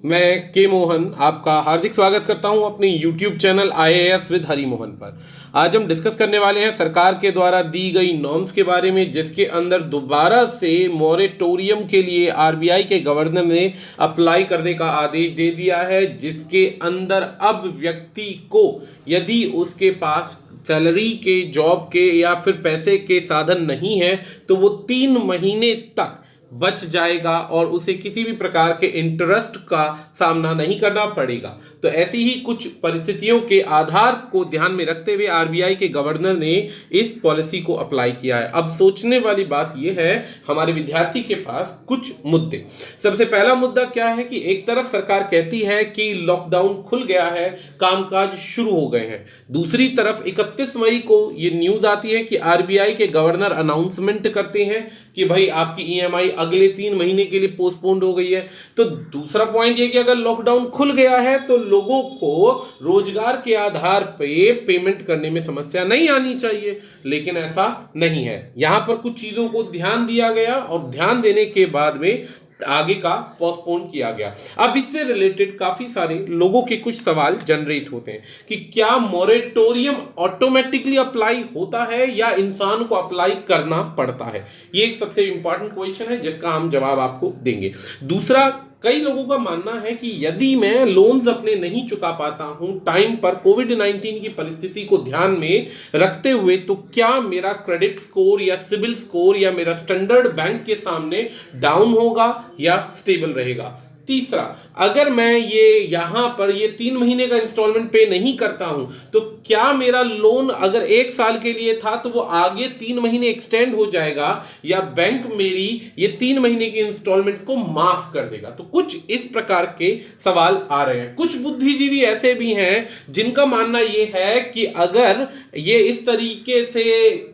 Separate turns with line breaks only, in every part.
मैं के मोहन आपका हार्दिक स्वागत करता हूं अपने YouTube चैनल IAS विद हरी मोहन पर। आज हम डिस्कस करने वाले हैं सरकार के द्वारा दी गई नॉर्म्स के बारे में, जिसके अंदर दोबारा से मॉरेटोरियम के लिए RBI के गवर्नर ने अप्लाई करने का आदेश दे दिया है, जिसके अंदर अब व्यक्ति को यदि उसके पास सैलरी के, जॉब के या फिर पैसे के साधन नहीं है तो वो 3 महीने तक बच जाएगा और उसे किसी भी प्रकार के इंटरेस्ट का सामना नहीं करना पड़ेगा। तो ऐसी ही कुछ परिस्थितियों के आधार को ध्यान में रखते हुए RBI के गवर्नर ने इस पॉलिसी को अप्लाई किया है। अब सोचने वाली बात यह है, हमारे विद्यार्थी के पास कुछ मुद्दे। सबसे पहला मुद्दा क्या है कि एक तरफ सरकार कहती है कि लॉकडाउन खुल गया है, कामकाज शुरू हो गए हैं। दूसरी तरफ 31 मई को ये न्यूज आती है कि RBI के गवर्नर अनाउंसमेंट करते हैं कि भाई आपकी EMI अगले 3 महीने के लिए पोस्टपोन्ड हो गई है। तो दूसरा पॉइंट ये कि अगर लॉकडाउन खुल गया है तो लोगों को रोजगार के आधार पे पेमेंट करने में समस्या नहीं आनी चाहिए, लेकिन ऐसा नहीं है। यहां पर कुछ चीजों को ध्यान दिया गया और ध्यान देने के बाद में आगे का पोस्टपोन किया गया। अब इससे रिलेटेड काफी सारे लोगों के कुछ सवाल जनरेट होते हैं कि क्या मॉरेटोरियम ऑटोमेटिकली अप्लाई होता है या इंसान को अप्लाई करना पड़ता है। ये एक सबसे इंपॉर्टेंट क्वेश्चन है जिसका हम जवाब आपको देंगे। दूसरा, कई लोगों का मानना है कि यदि मैं लोन्स अपने नहीं चुका पाता हूं टाइम पर कोविड-19 की परिस्थिति को ध्यान में रखते हुए, तो क्या मेरा क्रेडिट स्कोर या सिबिल स्कोर या मेरा स्टैंडर्ड बैंक के सामने डाउन होगा या स्टेबल रहेगा। तीसरा, अगर मैं यहां पर 3 महीने का इंस्टॉलमेंट पे नहीं करता हूं तो क्या मेरा लोन अगर 1 साल के लिए था तो वो आगे 3 महीने एक्सटेंड हो जाएगा या बैंक मेरी ये 3 महीने की इंस्टॉलमेंट्स को माफ कर देगा। तो कुछ इस प्रकार के सवाल आ रहे हैं। कुछ बुद्धिजीवी ऐसे भी हैं जिनका मानना ये है कि अगर ये इस तरीके से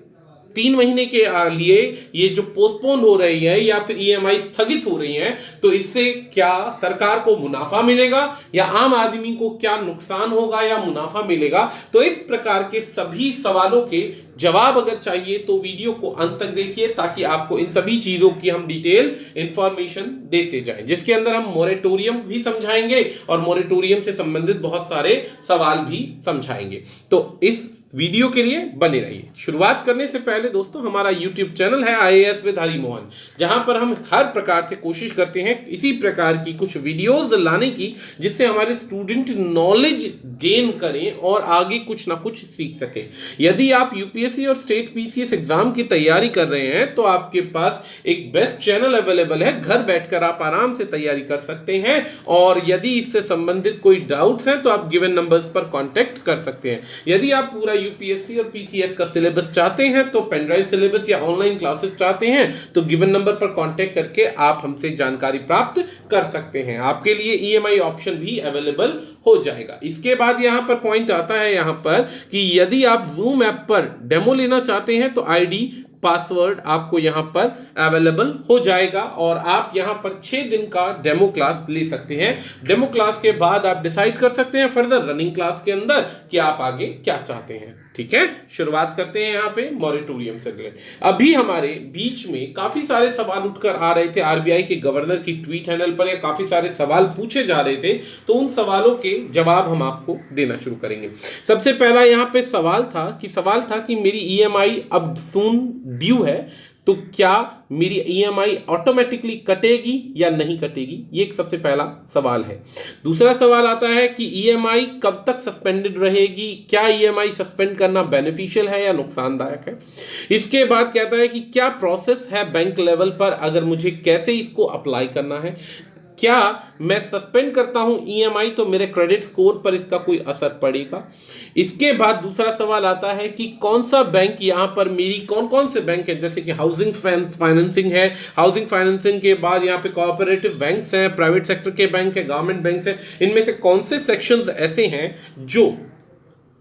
3 महीने के लिए ये जो पोस्टपोन हो रही है या फिर EMI स्थगित हो रही है, तो इससे क्या सरकार को मुनाफा मिलेगा या आम आदमी को क्या नुकसान होगा या मुनाफा मिलेगा। तो इस प्रकार के सभी सवालों के जवाब अगर चाहिए तो वीडियो को अंत तक देखिए, ताकि आपको इन सभी चीजों की हम डिटेल इंफॉर्मेशन देते जाएं, जिसके अंदर हम मॉरेटोरियम भी समझाएंगे और मॉरेटोरियम से संबंधित बहुत सारे सवाल भी समझाएंगे। तो इस वीडियो के लिए बने रहिए। शुरुआत करने से पहले दोस्तों, हमारा YouTube चैनल है IAS विद हरी मोहन, जहां पर हम हर प्रकार से कोशिश करते हैं इसी प्रकार की कुछ वीडियोस लाने की, जिससे हमारे स्टूडेंट नॉलेज गेन करें और आगे कुछ ना कुछ सीख सके। यदि आप UPSC और स्टेट PCS एग्जाम की तैयारी कर रहे हैं तो आपके पास एक बेस्ट चैनल अवेलेबल है। घर बैठकर आप आराम से तैयारी कर सकते हैं और यदि इससे संबंधित कोई डाउट्स हैं तो आप गिवन नंबर्स पर कॉन्टेक्ट कर सकते हैं। यदि आप पूरा UPSC और PCS का सिलेबस चाहते हैं, तो पेनड्राइव सिलेबस या ऑनलाइन क्लासेस चाहते हैं, तो गिवन नंबर पर कांटेक्ट करके आप हमसे जानकारी प्राप्त कर सकते हैं। आपके लिए EMI ऑप्शन भी अवेलेबल हो जाएगा। इसके बाद यहां पर पॉइंट आता है यहां पर कि यदि आप Zoom ऐप पर डेमो लेना चाहते हैं तो ID पासवर्ड आपको यहां पर अवेलेबल हो जाएगा और आप यहां पर 6 दिन का डेमो क्लास ले सकते हैं। डेमो क्लास के बाद आप डिसाइड कर सकते हैं फर्दर रनिंग क्लास के अंदर कि आप आगे क्या चाहते हैं। ठीक है, शुरुआत करते हैं यहां पे मॉरेटोरियम से रिलेटेड। अभी हमारे बीच में काफी सारे सवाल उठकर आ रहे थे RBI के गवर्नर की ट्वीट हैंडल पर, या काफी सारे सवाल पूछे जा रहे थे, तो उन सवालों के जवाब हम आपको देना शुरू करेंगे। सबसे पहला यहां पे सवाल था कि मेरी EMI अब सून ड्यू है, तो क्या मेरी EMI ऑटोमेटिकली कटेगी या नहीं कटेगी। ये एक सबसे पहला सवाल है। दूसरा सवाल आता है कि EMI कब तक सस्पेंडेड रहेगी, क्या EMI सस्पेंड करना बेनिफिशियल है या नुकसानदायक है। इसके बाद कहता है कि क्या प्रोसेस है बैंक लेवल पर, अगर मुझे कैसे इसको अप्लाई करना है। क्या मैं सस्पेंड करता हूं EMI तो मेरे क्रेडिट स्कोर पर इसका कोई असर पड़ेगा। इसके बाद दूसरा सवाल आता है कि कौन सा बैंक यहां पर मेरी कौन कौन से बैंक है, जैसे कि हाउसिंग फाइनेंसिंग है, हाउसिंग फाइनेंसिंग के बाद यहां पे कोऑपरेटिव बैंक्स हैं, प्राइवेट सेक्टर के बैंक है, गवर्नमेंट बैंक है, इनमें से कौन से सेक्शंस ऐसे हैं जो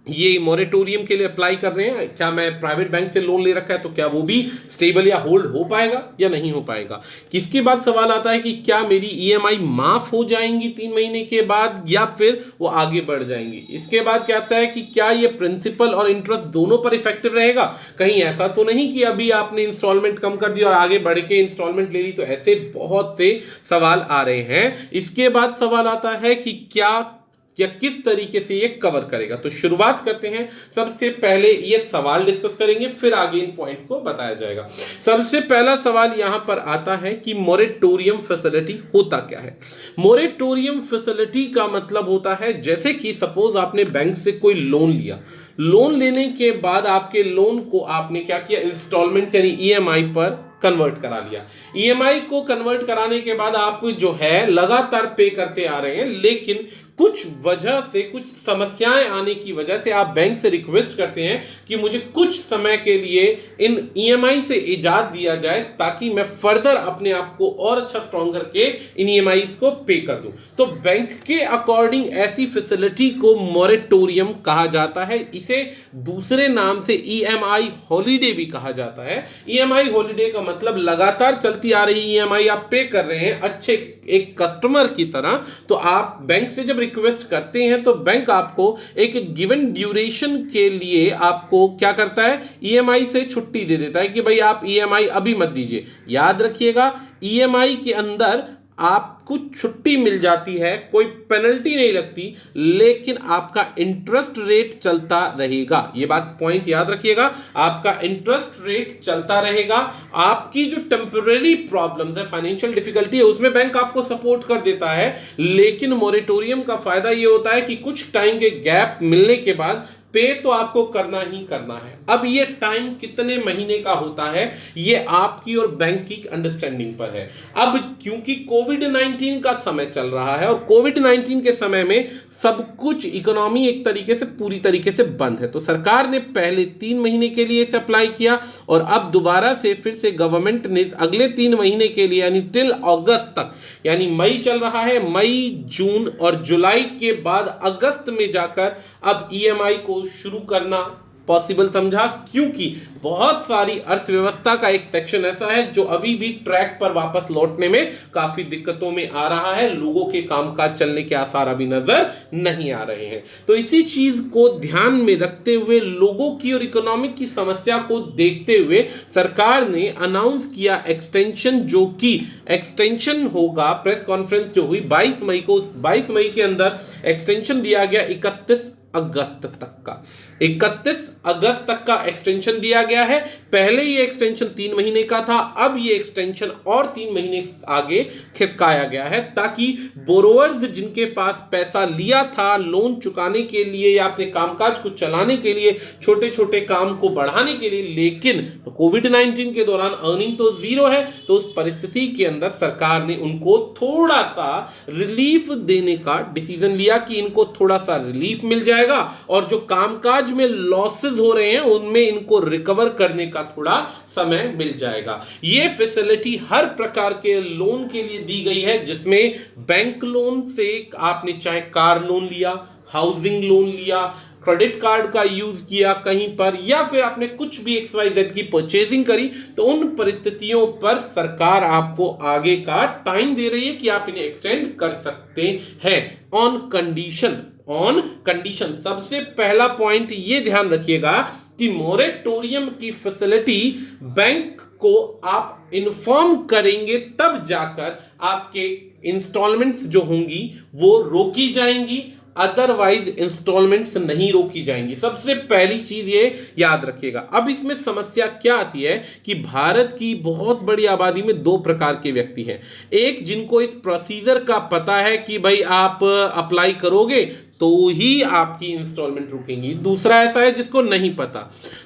ये मॉरेटोरियम के लिए अप्लाई कर रहे हैं, क्या मैं प्राइवेट बैंक से लोन ले रखा है तो क्या वो भी स्टेबल या होल्ड हो पाएगा या नहीं हो पाएगा। किसके बाद सवाल आता है कि क्या मेरी ईएमआई माफ हो जाएंगी 3 महीने के बाद या फिर वो आगे बढ़ जाएंगी। इसके बाद क्या आता है कि क्या ये प्रिंसिपल और इंटरेस्ट दोनों पर इफेक्टिव रहेगा। कहीं ऐसा तो नहीं कि अभी आपने इंस्टॉलमेंट कम कर दी और आगे बढ़ के इंस्टॉलमेंट ले ली। तो ऐसे बहुत से सवाल आ रहे हैं। इसके बाद सवाल आता है कि क्या किस तरीके से ये कवर करेगा। तो शुरुआत करते हैं। सबसे पहले ये सवाल डिस्कस करेंगे, फिर आगे इन पॉइंट्स को बताया जाएगा। सबसे पहला सवाल यहां पर आता है कि मोरेटोरियम फैसिलिटी होता क्या है। मोरेटोरियम फैसिलिटी का मतलब होता है, जैसे कि सपोज आपने बैंक से कोई लोन लिया, लोन लेने के बाद आपके लोन को आपने क्या किया, इंस्टॉलमेंट यानी ईएमआई पर कन्वर्ट करा लिया। ईएमआई को कन्वर्ट कराने के बाद आप जो है लगातार पे करते आ रहे हैं, लेकिन कुछ वजह से, कुछ समस्याएं आने की वजह से आप बैंक से रिक्वेस्ट करते हैं कि मुझे कुछ समय के लिए इन ईएमआई से इजाजत दिया जाए ताकि मैं फर्दर अपने आप को और अच्छा स्ट्रॉन्ग करके इन ईएमआई को पे कर दूं। तो बैंक के अकॉर्डिंग ऐसी फैसिलिटी को मोरेटोरियम कहा जाता है। इसे दूसरे नाम से ईएमआई हॉलीडे भी कहा जाता है। ईएमआई हॉलीडे का मतलब लगातार चलती आ रही ईएमआई आप पे कर रहे हैं अच्छे एक कस्टमर की तरह। तो आप बैंक से जब रिक्वेस्ट करते हैं तो बैंक आपको एक गिवन ड्यूरेशन के लिए आपको क्या करता है, ईएमआई से छुट्टी दे देता है कि भाई आप ईएमआई अभी मत दीजिए। याद रखिएगा, ईएमआई के अंदर आपको छुट्टी मिल जाती है, कोई पेनल्टी नहीं लगती, लेकिन आपका इंटरेस्ट रेट चलता रहेगा। ये बात पॉइंट याद रखिएगा, आपका इंटरेस्ट रेट चलता रहेगा। आपकी जो टेम्पररी प्रॉब्लम्स है, फाइनेंशियल डिफिकल्टी है, उसमें बैंक आपको सपोर्ट कर देता है। लेकिन मोरेटोरियम का फायदा ये होता है कि कुछ टाइम के गैप मिलने के बाद पे तो आपको करना ही करना है। अब ये टाइम कितने महीने का होता है, ये आपकी और बैंक की अंडरस्टैंडिंग पर है। अब क्योंकि कोविड-19 का समय चल रहा है और कोविड-19 के समय में सब कुछ इकोनॉमी एक तरीके से पूरी तरीके से बंद है, तो सरकार ने पहले 3 महीने के लिए इसे अप्लाई किया और अब दोबारा से फिर से गवर्नमेंट ने अगले 3 महीने के लिए यानी टिल अगस्त तक, यानी मई चल रहा है, मई, जून और जुलाई के बाद अगस्त में जाकर अब ईएमआई को शुरू करना पॉसिबल समझा। क्योंकि बहुत सारी अर्थव्यवस्था का एक सेक्शन ऐसा है जो अभी भी ट्रैक पर वापस लौटने में काफी दिक्कतों में आ रहा है, लोगों के कामकाज चलने के आसार अभी नजर नहीं आ रहे हैं। तो इसी चीज को ध्यान में रखते हुए, लोगों की और इकोनॉमिक की समस्या को देखते हुए सरकार ने अनाउंस किया एक्सटेंशन, जो कि एक्सटेंशन होगा। प्रेस कॉन्फ्रेंस जो हुई 22 मई को, 22 मई के अंदर एक्सटेंशन दिया गया 31 अगस्त तक का, 31 अगस्त तक का एक्सटेंशन दिया गया है। पहले ये एक्सटेंशन 3 महीने का था, अब ये एक्सटेंशन और 3 महीने आगे खिसकाया गया है ताकि बोरोवर्स जिनके पास पैसा लिया था लोन चुकाने के लिए या अपने कामकाज को चलाने के लिए, छोटे छोटे काम को बढ़ाने के लिए, लेकिन कोविड-19 के दौरान अर्निंग तो जीरो है, तो उस परिस्थिति के अंदर सरकार ने उनको थोड़ा सा रिलीफ देने का डिसीजन लिया कि इनको थोड़ा सा रिलीफ मिल जाएगा और जो कामकाज में लॉसेस हो रहे हैं उनमें इनको रिकवर करने का थोड़ा समय मिल जाएगा। यह फैसिलिटी हर प्रकार के लोन के लिए दी गई है, जिसमें बैंक लोन से आपने चाहे कार लोन लिया, हाउसिंग लोन लिया, क्रेडिट कार्ड का यूज किया कहीं पर, या फिर आपने कुछ भी XYZ की परचेजिंग करी, तो उन परिस्थितियों पर सरकार आपको आगे का टाइम दे रही है कि आप इन्हें एक्सटेंड कर सकते हैं ऑन कंडीशन। सबसे पहला पॉइंट ये ध्यान रखिएगा कि मोरेटोरियम की फैसिलिटी बैंक को आप इन्फॉर्म करेंगे तब जाकर आपके इंस्टॉलमेंट्स जो होंगी वो रोकी जाएंगी, अदरवाइज इंस्टॉलमेंट्स नहीं रोकी जाएंगी। सबसे पहली चीज ये याद रखिएगा। अब इसमें समस्या क्या आती है कि भारत की बहुत बड़ी आबादी में 2 प्रकार के व्यक्ति हैं। एक, जिनको इस प्रोसीजर का पता है कि भाई आप अप्लाई करोगे तो ही आपकी इंस्टॉलमेंट रुकेंगी। दूसरा ऐसा है जिसको नहीं पता।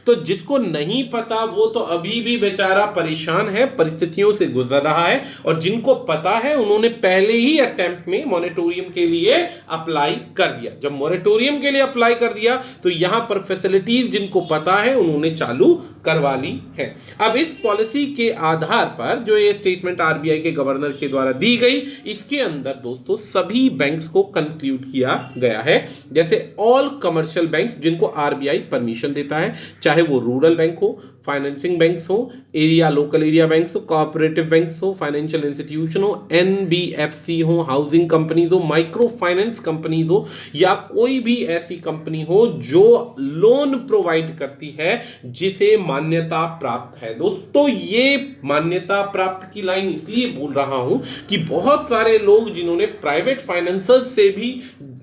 तो जिसको नहीं पता वो तो अभी भी बेचारा परेशान है, परिस्थितियों से गुजर रहा है, और जिनको पता है उन्होंने पहले ही अटेम्प्ट में मॉरेटोरियम के लिए अप्लाई कर दिया। जब मॉरेटोरियम के लिए अप्लाई कर दिया तो यहां पर फैसिलिटीज जिनको पता है उन्होंने चालू करवा ली है। अब इस पॉलिसी के आधार पर जो ये स्टेटमेंट आरबीआई के गवर्नर के द्वारा दी गई, इसके अंदर दोस्तों सभी बैंक्स को कंक्लूड किया गया गया है, जैसे ऑल कमर्शियल बैंक्स जिनको आरबीआई परमिशन देता है, चाहे वो रूरल बैंक हो, फाइनेंसिंग बैंक्स हो, एरिया लोकल एरिया बैंक्स हो, कोऑपरेटिव बैंक्स हो, फाइनेंशियल इंस्टीट्यूशन हो, एनबीएफसी हो, हाउसिंग कंपनीज हो, माइक्रो फाइनेंस कंपनीज हो, या कोई भी ऐसी कंपनी हो जो लोन प्रोवाइड करती है जिसे मान्यता प्राप्त है। दोस्तों ये मान्यता प्राप्त की लाइन इसलिए बोल रहा हूं कि बहुत सारे लोग जिन्होंने प्राइवेट फाइनेंसर्स से भी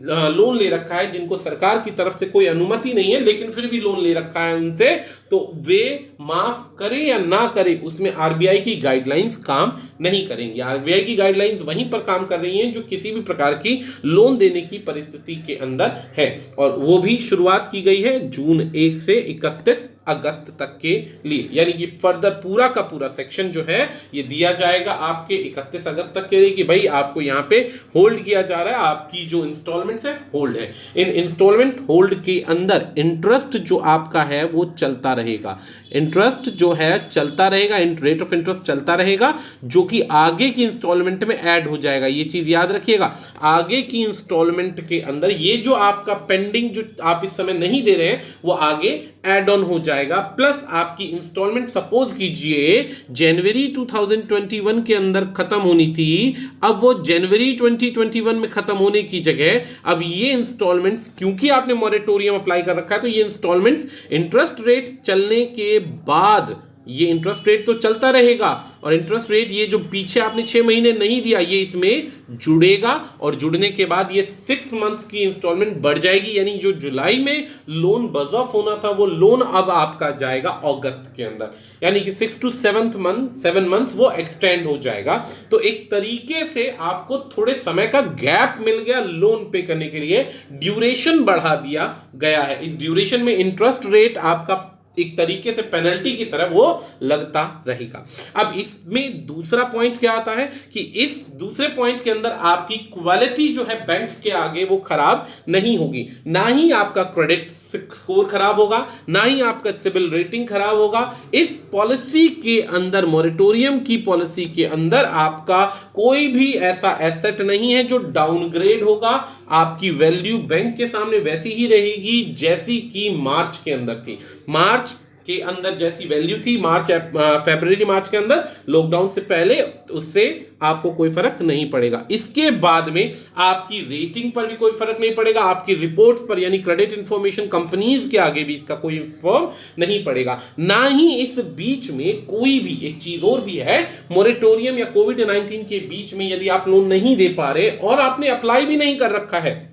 लोन ले रखा है, जिनको सरकार की तरफ से कोई अनुमति नहीं है लेकिन फिर भी लोन ले रखा है उनसे, तो वे माफ करें या ना करें उसमें आरबीआई की गाइडलाइंस काम नहीं करेंगी। आरबीआई की गाइडलाइंस वहीं पर काम कर रही हैं जो किसी भी प्रकार की लोन देने की परिस्थिति के अंदर है, और वो भी शुरुआत की गई है जून 1 से 31 अगस्त तक के लिए, यानी कि फर्दर पूरा का पूरा सेक्शन जो है ये दिया जाएगा आपके 31 अगस्त तक के लिए कि भाई आपको यहाँ पे होल्ड किया जा रहा है, आपकी जो इंस्टॉलमेंट्स है होल्ड है। इन इंस्टॉलमेंट होल्ड के अंदर इंटरेस्ट जो आपका है वो चलता रहेगा, इंटरेस्ट जो है चलता रहेगा, रेट ऑफ इंटरेस्ट चलता रहेगा, जो कि आगे की इंस्टॉलमेंट में ऐड हो जाएगा। ये चीज याद रखिएगा, आगे की इंस्टॉलमेंट के अंदर ये जो आपका पेंडिंग जो आप इस समय नहीं दे रहे हैं वो आगे ऐड ऑन हो जाएगा, प्लस आपकी इंस्टॉलमेंट सपोज कीजिए जनवरी 2021 के अंदर खत्म होनी थी, अब वो जनवरी 2021 में खत्म होने की जगह अब ये इंस्टॉलमेंट्स, क्योंकि आपने मॉरेटोरियम अप्लाई कर रखा है, तो ये इंस्टॉलमेंट्स इंटरेस्ट रेट चलने के बाद ये इंटरेस्ट रेट तो चलता रहेगा, और इंटरेस्ट रेट ये जो पीछे आपने 6 महीने नहीं दिया ये इसमें जुड़ेगा, और जुड़ने के बाद ये 6 मंथ्स की इंस्टॉलमेंट बढ़ जाएगी, यानी जो जुलाई में लोन बज ऑफ होना था वो लोन अब आपका जाएगा अगस्त के अंदर, यानी कि 6 to 7 मंथ्स वो एक्सटेंड हो जाएगा। तो एक तरीके से आपको थोड़े समय का गैप मिल गया लोन पे करने के लिए, ड्यूरेशन बढ़ा दिया गया है। इस ड्यूरेशन में इंटरेस्ट रेट आपका एक तरीके से पेनल्टी की तरह वो लगता रहेगा। अब इसमें दूसरा पॉइंट क्या आता है कि इस दूसरे पॉइंट के अंदर आपकी क्वालिटी जो है बैंक के आगे वो खराब नहीं होगी, ना ही आपका क्रेडिट स्कोर खराब होगा, ना ही आपका सिविल रेटिंग खराब होगा। इस पॉलिसी के अंदर, मॉरेटोरियम की पॉलिसी के अंदर आपका कोई भी ऐसा एसेट नहीं है जो डाउनग्रेड होगा, आपकी वैल्यू बैंक के सामने वैसी ही रहेगी जैसी कि मार्च के अंदर थी। मार्च के अंदर जैसी वैल्यू थी फरवरी मार्च के अंदर लॉकडाउन से पहले, उससे आपको कोई फर्क नहीं पड़ेगा। इसके बाद में आपकी रेटिंग पर भी कोई फर्क नहीं पड़ेगा, आपकी रिपोर्ट्स पर यानी क्रेडिट इंफॉर्मेशन कंपनीज के आगे भी इसका कोई फॉर्म नहीं पड़ेगा। ना ही इस बीच में कोई भी एक चीज और भी है, मॉरेटोरियम या कोविड-19 के बीच में यदि आप लोन नहीं दे पा रहे और आपने अप्लाई भी नहीं कर रखा है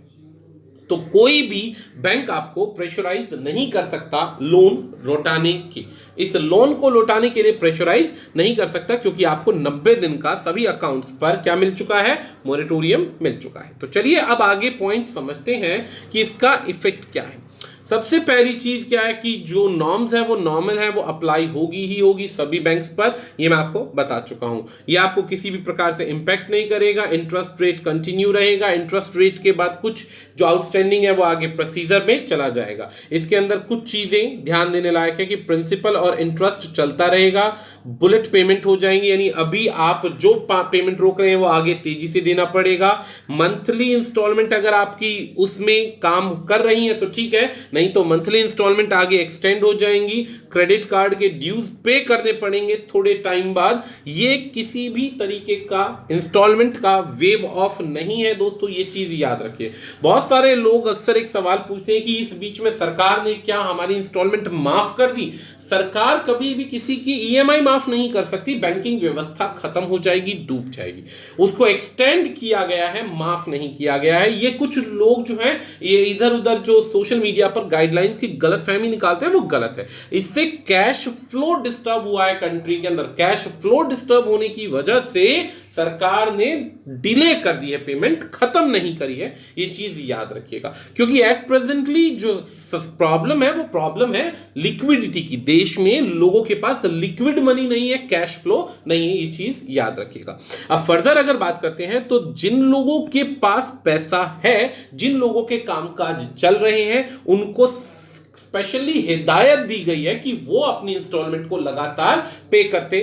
तो कोई भी बैंक आपको प्रेशराइज नहीं कर सकता लोन लौटाने की। इस लोन को लौटाने के लिए प्रेशराइज नहीं कर सकता, क्योंकि आपको 90 दिन का सभी अकाउंट्स पर क्या मिल चुका है, मॉरेटोरियम मिल चुका है। तो चलिए अब आगे पॉइंट समझते हैं कि इसका इफेक्ट क्या है। सबसे पहली चीज क्या है कि जो नॉर्म्स है वो नॉर्मल है, वो अप्लाई होगी ही होगी सभी बैंक्स पर, ये मैं आपको बता चुका हूं। ये आपको किसी भी प्रकार से इंपैक्ट नहीं करेगा, इंटरेस्ट रेट कंटिन्यू रहेगा। इंटरेस्ट रेट के बाद कुछ जो आउटस्टैंडिंग है वो आगे प्रोसीजर में चला जाएगा। इसके अंदर कुछ चीजें ध्यान देने लायक है कि प्रिंसिपल और इंटरेस्ट चलता रहेगा, बुलेट पेमेंट हो जाएंगी, यानी अभी आप जो पेमेंट रोक रहे हैं वो आगे तेजी से देना पड़ेगा। मंथली इंस्टॉलमेंट अगर आपकी उसमें काम कर रही है तो ठीक है, नहीं तो मंथली इंस्टॉलमेंट आगे एक्सटेंड हो जाएंगी। क्रेडिट कार्ड के ड्यूज पे करने पड़ेंगे थोड़े टाइम बाद। ये किसी भी तरीके का इंस्टॉलमेंट का वेव ऑफ नहीं है दोस्तों, ये चीज याद रखिए। बहुत सारे लोग अक्सर एक सवाल पूछते हैं कि इस बीच में सरकार ने क्या हमारी इंस्टॉलमेंट माफ कर दी। सरकार कभी भी किसी की ईएमआई माफ नहीं कर सकती, बैंकिंग व्यवस्था खत्म हो जाएगी, डूब जाएगी। उसको एक्सटेंड किया गया है, माफ नहीं किया गया है। ये कुछ लोग जो हैं ये इधर उधर जो सोशल मीडिया पर गाइडलाइंस की गलतफहमी निकालते हैं वो गलत है। इससे कैश फ्लो डिस्टर्ब हुआ है कंट्री के अंदर। कैश फ्लो डिस्टर्ब होने की वजह से सरकार ने डिले कर दी है, पेमेंट खत्म नहीं करी है, ये चीज याद रखिएगा। क्योंकि एट प्रेजेंटली जो प्रॉब्लम है वो प्रॉब्लम है लिक्विडिटी की। देश में लोगों के पास लिक्विड मनी नहीं है, कैश फ्लो नहीं है, ये चीज याद रखिएगा। अब फर्दर अगर बात करते हैं तो जिन लोगों के पास पैसा है, जिन लोगों के कामकाज चल रहे हैं, उनको स्पेशली हिदायत दी गई है कि वो अपनी इंस्टॉलमेंट को लगातार पे करते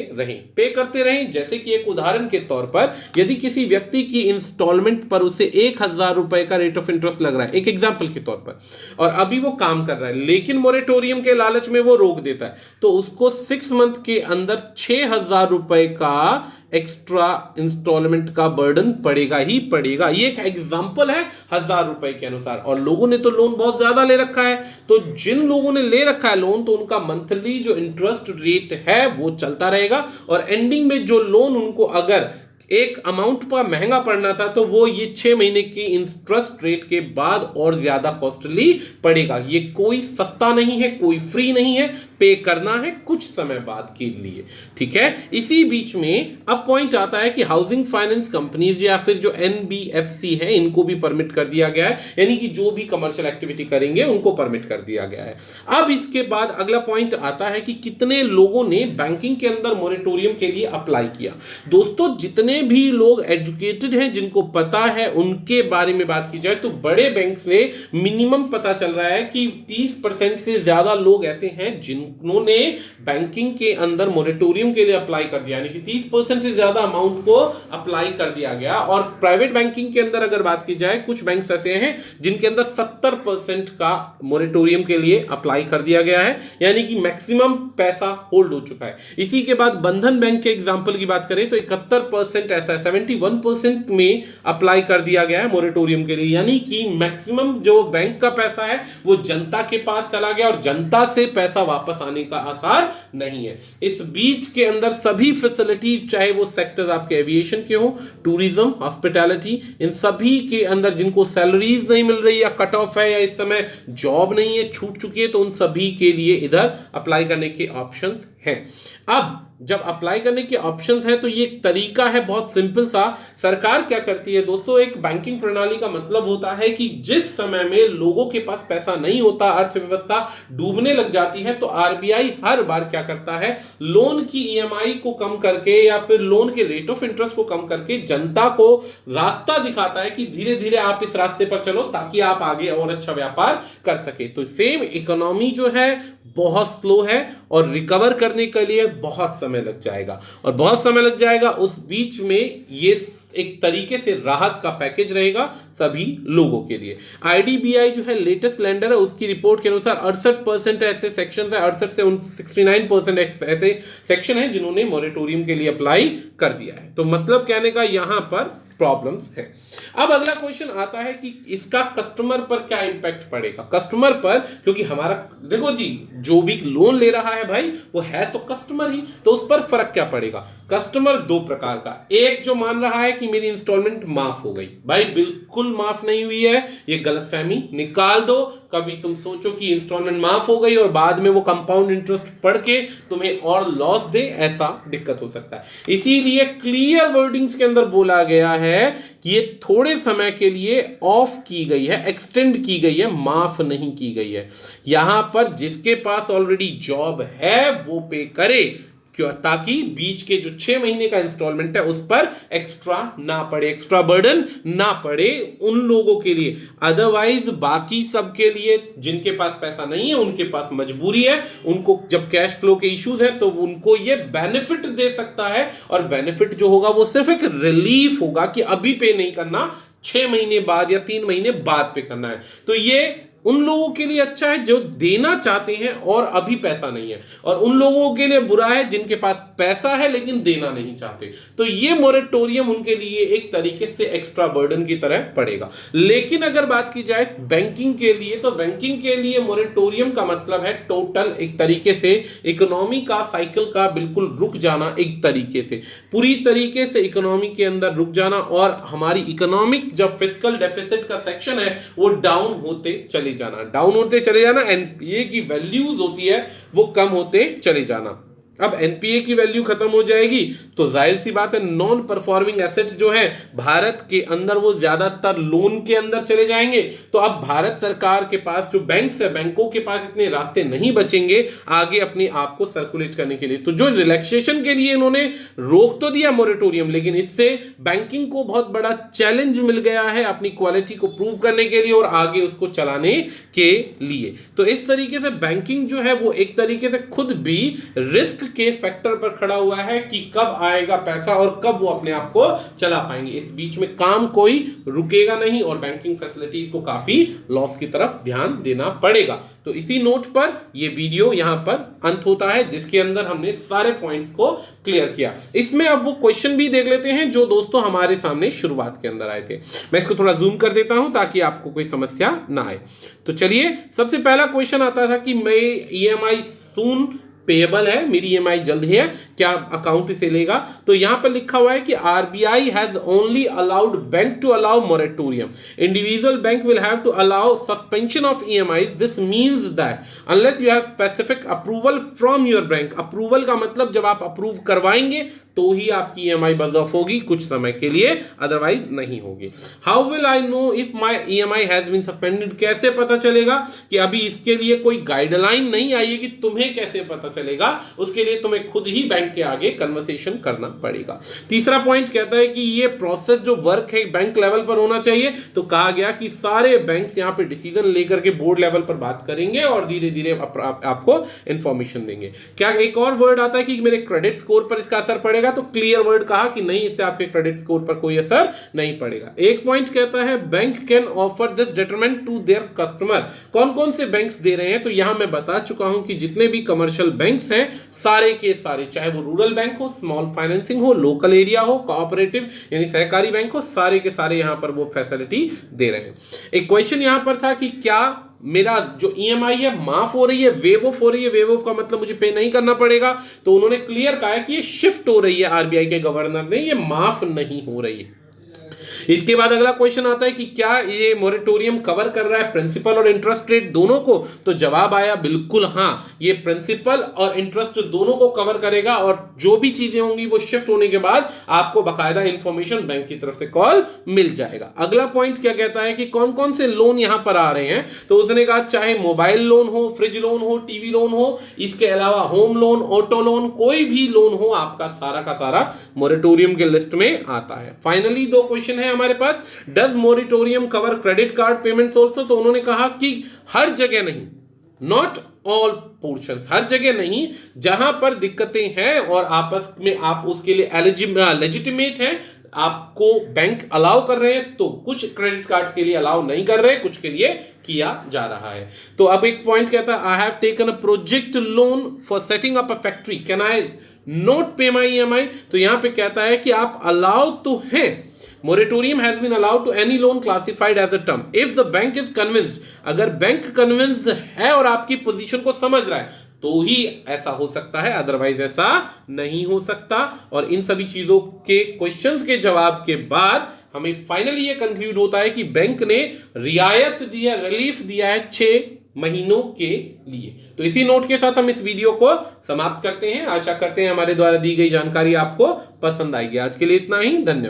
रहें। जैसे कि एक उदाहरण के तौर पर यदि किसी व्यक्ति की इंस्टॉलमेंट पर उसे 1,000 रुपए का रेट ऑफ इंटरेस्ट लग रहा है, एक एग्जांपल के तौर पर, और अभी वो काम कर रहा है, लेकिन मोरेटोरियम के लालच में वो रोक देता है, तो उसको 6 मंथ के अंदर 6,000 रुपए का एक्स्ट्रा इंस्टॉलमेंट का बर्डन पड़ेगा ही पड़ेगा। ये एक एग्जांपल है 1,000 रुपए के अनुसार। और लोगों ने तो लोन बहुत ज्यादा ले रखा है, तो जिन लोगों ने ले रखा है लोन, तो उनका मंथली जो इंटरेस्ट रेट है वो चलता रहेगा, और एंडिंग में जो लोन उनको अगर एक अमाउंट पर महंगा पड़ना था, तो वो ये 6 महीने की इंटरेस्ट रेट के बाद और ज्यादा कॉस्टली पड़ेगा। ये कोई सस्ता नहीं है, कोई फ्री नहीं है, पे करना है कुछ समय बाद के लिए, ठीक है। इसी बीच में अब पॉइंट आता है कि हाउसिंग फाइनेंस कंपनीज या फिर जो एनबीएफसी है, इनको भी परमिट कर दिया गया है, यानी कि जो भी कमर्शियल एक्टिविटी करेंगे उनको परमिट कर दिया गया है। अब इसके बाद अगला पॉइंट आता है कि कितने लोगों ने बैंकिंग के अंदर मोरेटोरियम के लिए अप्लाई किया। दोस्तों, जितने भी लोग एजुकेटेड हैं, जिनको पता है, उनके बारे में बात की जाए तो बड़े बैंक से मिनिमम पता चल रहा है कि 30% से ज्यादा लोग ऐसे हैं जिन्होंने बैंकिंग के अंदर मोरेटोरियम के लिए अप्लाई कर दिया, यानी कि 30% से ज्यादा अमाउंट को अप्लाई कर दिया गया। और प्राइवेट बैंकिंग के अंदर अगर बात की जाए, कुछ बैंक ऐसे हैं जिनके अंदर 70% का मोरेटोरियम के लिए अप्लाई कर दिया गया है, यानी कि मैक्सिमम पैसा होल्ड हो चुका है। इसी के बाद बंधन बैंक के एग्जांपल की बात करें तो 71% ऐसा है, 71% में अप्लाई कर दिया गया है मोरेटोरियम के लिए, यानी कि मैक्सिमम जो बैंक का पैसा है वो जनता के पास चला गया और जनता से पैसा वापस आने का आसार नहीं है। इस बीच के अंदर सभी फैसिलिटीज, चाहे वो सेक्टर्स आपके एविएशन के हो, टूरिज्म, हॉस्पिटैलिटी, इन सभी के अंदर जिनको सैलरीज नहीं मिल रही या कट ऑफ है या इस समय जॉब नहीं है, छूट चुकी है, तो उन सभी के लिए इधर अप्लाई करने के ऑप्शंस हैं। अब जब अप्लाई करने के ऑप्शंस हैं तो ये एक तरीका है बहुत सिंपल सा। सरकार क्या करती है दोस्तों, एक बैंकिंग प्रणाली का मतलब होता है कि जिस समय में लोगों के पास पैसा नहीं होता, अर्थव्यवस्था डूबने लग जाती है, तो आरबीआई हर बार क्या करता है, लोन की ईएमआई को कम करके या फिर लोन के रेट ऑफ इंटरेस्ट को कम करके जनता को रास्ता दिखाता है कि धीरे धीरे आप इस रास्ते पर चलो ताकि आप आगे और अच्छा व्यापार कर सके। तो सेम इकोनॉमी जो है बहुत स्लो है और रिकवर करने के लिए बहुत समय लग जाएगा, और बहुत समय लग जाएगा। उस बीच में ये एक तरीके से राहत का पैकेज रहेगा सभी लोगों के लिए। आईडीबीआई जो है लेटेस्ट लेंडर है, उसकी रिपोर्ट के अनुसार 68% ऐसे सेक्शन है, 68 से 69% ऐसे सेक्शन है जिन्होंने मोरेटोरियम के लिए अप्लाई कर दिया है। तो मतलब कहने का यहां पर प्रॉब्लम्स है। अब अगला क्वेश्चन आता है कि इसका कस्टमर पर क्या इंपैक्ट पड़ेगा। कस्टमर पर, क्योंकि हमारा देखो जी, जो भी लोन ले रहा है भाई वो है तो कस्टमर ही, तो उस पर फर्क क्या पड़ेगा। कस्टमर दो प्रकार का, एक जो मान रहा है कि मेरी इंस्टॉलमेंट माफ हो गई, भाई बिल्कुल माफ नहीं हुई है, ये गलतफहमी निकाल दो। कभी तुम सोचो कि इंस्टॉलमेंट माफ हो गई और बाद में वो कंपाउंड इंटरेस्ट पढ़ के तुम्हें और लॉस दे, ऐसा दिक्कत हो सकता है। इसीलिए क्लियर वर्डिंग्स के अंदर बोला गया है कि ये थोड़े समय के लिए ऑफ की गई है, एक्सटेंड की गई है, माफ नहीं की गई है। यहां पर जिसके पास ऑलरेडी जॉब है वो पे करे, क्यों, ताकि बीच के जो 6 महीने का इंस्टॉलमेंट है उस पर एक्स्ट्रा ना पड़े, एक्स्ट्रा बर्डन ना पड़े उन लोगों के लिए। अदरवाइज बाकी सब के लिए जिनके पास पैसा नहीं है, उनके पास मजबूरी है, उनको जब कैश फ्लो के इश्यूज है तो उनको ये बेनिफिट दे सकता है, और बेनिफिट जो होगा वो सिर्फ एक रिलीफ होगा कि अभी पे नहीं करना, 6 महीने बाद या 3 महीने बाद पे करना है। तो ये उन लोगों के लिए अच्छा है जो देना चाहते हैं और अभी पैसा नहीं है, और उन लोगों के लिए बुरा है जिनके पास पैसा है लेकिन देना नहीं चाहते। तो ये मोरेटोरियम उनके लिए एक तरीके से एक्स्ट्रा बर्डन की तरह पड़ेगा। लेकिन अगर बात की जाए बैंकिंग के लिए, तो बैंकिंग के लिए मोरेटोरियम का मतलब है टोटल एक तरीके से इकोनॉमी का साइकिल का बिल्कुल रुक जाना, एक तरीके से पूरी तरीके से इकोनॉमी के अंदर रुक जाना, और हमारी इकोनॉमिक जब फिस्कल डेफिसिट का सेक्शन है वो डाउन होते चले जाना, एनपीए की वैल्यूज होती है वो कम होते चले जाना। अब एनपीए की वैल्यू खत्म हो जाएगी तो जाहिर सी बात है नॉन परफॉर्मिंग एसेट्स जो है भारत के अंदर वो ज्यादातर लोन के अंदर चले जाएंगे। तो अब भारत सरकार के पास जो बैंक्स है, बैंकों के पास इतने रास्ते नहीं बचेंगे आगे अपने आप को सर्कुलेट करने के लिए। तो जो रिलैक्सेशन के लिए इन्होंने रोक तो दिया मोरेटोरियम, लेकिन इससे बैंकिंग को बहुत बड़ा चैलेंज मिल गया है अपनी क्वालिटी को प्रूव करने के लिए और आगे उसको चलाने के लिए। तो इस तरीके से बैंकिंग जो है वो एक तरीके से खुद भी रिस्क के फैक्टर पर खड़ा हुआ है कि कब आएगा पैसा और कब वो अपने आप को चला पाएंगे। इस बीच में काम कोई रुकेगा नहीं और बैंकिंग फैसिलिटीज को काफी लॉस की तरफ ध्यान देना पड़ेगा। तो इसी नोट पर ये वीडियो यहां पर अंत होता है जिसके अंदर हमने सारे पॉइंट्स को क्लियर किया। इसमें अब वो क्वेश्चन भी देख लेते हैं जो दोस्तों हमारे सामने शुरुआत के अंदर आए थे। मैं इसको थोड़ा जूम कर देता हूं ताकि आपको कोई समस्या ना आए। तो चलिए, सबसे पहला क्वेश्चन आता था कि मैं ईएमआई सून पेएबल है, मेरी ईएमआई जल्द है, क्या अकाउंट इसे लेगा? तो यहां पर लिखा हुआ है कि RBI has only allowed bank to allow moratorium, individual bank will have to allow suspension of EMI. This means that unless you have specific approval from your bank. Approval का मतलब जब आप अप्रूव करवाएंगे तो ही आपकी ईएमआई बज of होगी कुछ समय के लिए, अदरवाइज नहीं होगी। How will I know if my EMI has been suspended? कैसे पता चलेगा कि अभी इसके लिए कोई गाइडलाइन नहीं आई है कि तुम्हें कैसे पता चलेगा, उसके लिए तुम्हें खुद ही बैंक के आगे कन्वर्सेशन करना पड़ेगा। तीसरा पॉइंट कहता है कि ये प्रोसेस जो वर्क है बैंक लेवल पर होना चाहिए। तो कहा गया कि सारे बैंक्स यहां पे डिसीजन लेकर के बोर्ड लेवल पर बात करेंगे और धीरे धीरे आपको इंफॉर्मेशन देंगे। क्या एक और वर्ड आता है कि मेरे क्रेडिट स्कोर पर इसका असर पड़ेगा? तो क्लियर वर्ड कहा कि नहीं, इससे आपके क्रेडिट स्कोर पर कोई असर नहीं पड़ेगा। एक पॉइंट कहता है bank can offer this deferment to their customer. कौन कौन से बैंक्स दे रहे हैं? तो यहां मैं बता चुका हूं कि जितने भी कमर्शियल बैंक्स हैं सारे के सारे, चाहे वो रूरल बैंक हो, स्मॉल फाइनेंसिंग हो, लोकल एरिया हो, कोऑपरेटिव यानी सहकारी बैंक हो, सारे के सारे यहां पर वो फैसिलिटी दे रहे हैं। एक क्वेश्चन यहां पर था कि क्या मेरा जो ईएमआई है माफ हो रही है, वेव ऑफ हो रही है? वेव ऑफ का मतलब मुझे पे नहीं करना पड़ेगा। तो उन्होंने क्लियर कहा है कि ये शिफ्ट हो रही है आरबीआई के गवर्नर ने, ये माफ नहीं हो रही है। इसके बाद अगला क्वेश्चन आता है कि क्या ये मोरेटोरियम कवर कर रहा है प्रिंसिपल और इंटरेस्ट रेट दोनों को? तो जवाब आया बिल्कुल हाँ, ये प्रिंसिपल और इंटरेस्ट दोनों को कवर करेगा और जो भी चीजें होंगी वो शिफ्ट होने के बाद आपको बकायदा इंफॉर्मेशन बैंक की तरफ से कॉल मिल जाएगा। अगला पॉइंट क्या कहता है कि कौन कौन से लोन यहां पर आ रहे हैं? तो उसने कहा चाहे मोबाइल लोन हो, फ्रिज लोन हो, टीवी लोन हो, इसके अलावा होम लोन, ऑटो लोन, कोई भी लोन हो, आपका सारा का सारा मोरेटोरियम के लिस्ट में आता है। फाइनली दो क्वेश्चन है हमारे पास, does moratorium cover credit card payments also? तो उन्होंने कहा कि हर जगह नहीं, नॉट ऑल पोर्शंस, हर जगह नहीं, जहां पर दिक्कतें हैं और आपस में आप उसके लिए लेजिटिमेट है, आपको बैंक अलाउ कर रहे हैं, तो कुछ क्रेडिट कार्ड के लिए अलाउ नहीं कर रहे, कुछ के लिए किया जा रहा है। तो अब एक पॉइंट कहता है I have taken a project loan for setting up a factory, can I not पे माई ईएमआई? तो यहां पे कहता है कि आप अलाउ तो हैं, moratorium has been allowed to any loan classified as a term if the bank is convinced। अगर बैंक कन्विंस है और आपकी पोजीशन को समझ रहा है तो ही ऐसा हो सकता है, अदरवाइज ऐसा नहीं हो सकता। और इन सभी चीजों के क्वेश्चंस के जवाब के बाद हमें फाइनली ये कंक्लूड होता है कि बैंक ने रियायत दिया, रिलीफ दिया है 6 महीनों के लिए। तो इसी नोट के साथ हम इस वीडियो को समाप्त करते हैं। आशा करते हैं हमारे द्वारा दी गई जानकारी आपको पसंद आएगी। आज के लिए इतना ही, धन्यवाद।